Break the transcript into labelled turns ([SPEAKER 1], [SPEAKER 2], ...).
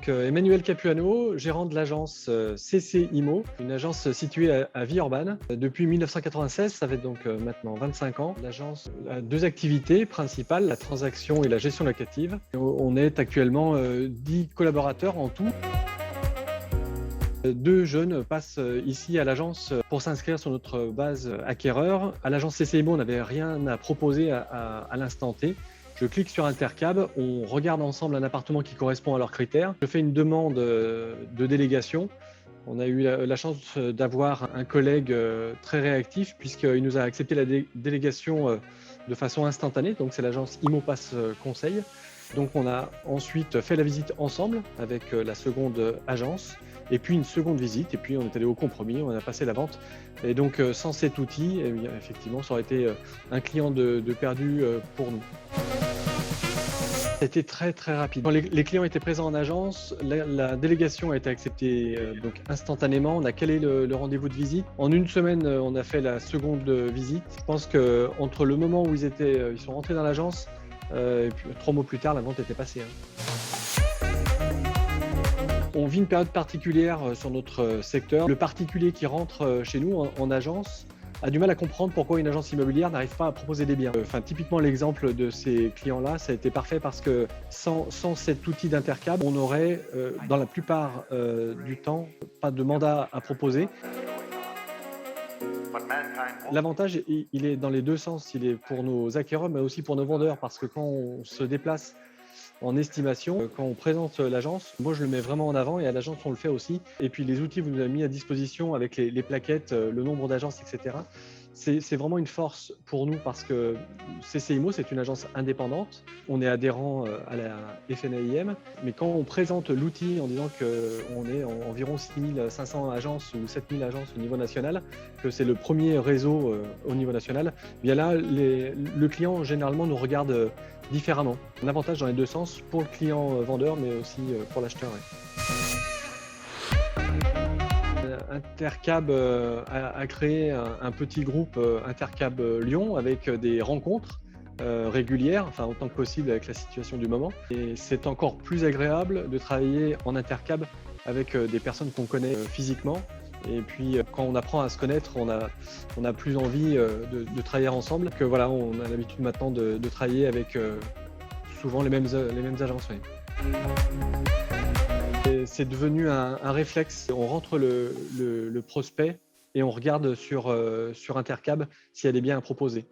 [SPEAKER 1] Donc, Emmanuel Capuano, gérant de l'agence CC Immo, une agence située à Villeurbanne. Depuis 1996, ça fait donc maintenant 25 ans. L'agence a deux activités principales, la transaction et la gestion locative. On est actuellement 10 collaborateurs en tout. Deux jeunes passent ici à l'agence pour s'inscrire sur notre base acquéreur. À l'agence CC Immo, on n'avait rien à proposer à l'instant T. Je clique sur Intercab, on regarde ensemble un appartement qui correspond à leurs critères. Je fais une demande de délégation. On a eu la chance d'avoir un collègue très réactif puisqu'il nous a accepté la délégation de façon instantanée. Donc c'est l'agence Immo Pass Conseil. Donc on a ensuite fait la visite ensemble avec la seconde agence et puis une seconde visite et puis on est allé au compromis, on a passé la vente. Et donc sans cet outil, eh bien, effectivement, ça aurait été un client de perdu pour nous. C'était très rapide. Quand les clients étaient présents en agence, la délégation a été acceptée donc instantanément. On a calé le rendez-vous de visite. En une semaine, on a fait la seconde visite. Je pense qu'entre le moment où ils sont rentrés dans l'agence et puis 3 mois plus tard, la vente était passée. On vit une période particulière sur notre secteur. Le particulier qui rentre chez nous en agence a du mal à comprendre pourquoi une agence immobilière n'arrive pas à proposer des biens. Typiquement, l'exemple de ces clients-là, ça a été parfait parce que sans cet outil d'Intercab, on n'aurait, dans la plupart du temps, pas de mandat à proposer. L'avantage, il est dans les deux sens. Il est pour nos acquéreurs, mais aussi pour nos vendeurs, parce que quand on se déplace en estimation, quand on présente l'agence, moi je le mets vraiment en avant et à l'agence on le fait aussi. Et puis les outils que vous nous avez mis à disposition avec les plaquettes, le nombre d'agences, etc. C'est vraiment une force pour nous parce que CC Immo, c'est une agence indépendante. On est adhérent à la FNAIM, mais quand on présente l'outil en disant qu'on est environ 6500 agences ou 7000 agences au niveau national, que c'est le premier réseau au niveau national, bien là, le client généralement nous regarde différemment. Un avantage dans les deux sens pour le client vendeur, mais aussi pour l'acheteur. Intercab a créé un petit groupe Intercab Lyon avec des rencontres régulières, enfin autant que possible avec la situation du moment. Et c'est encore plus agréable de travailler en Intercab avec des personnes qu'on connaît physiquement. Et puis quand on apprend à se connaître, on a plus envie de travailler ensemble. Que voilà, on a l'habitude maintenant de travailler avec souvent les mêmes agences. Oui. C'est devenu un réflexe. On rentre le prospect et on regarde sur Intercab s'il y a des biens à proposer.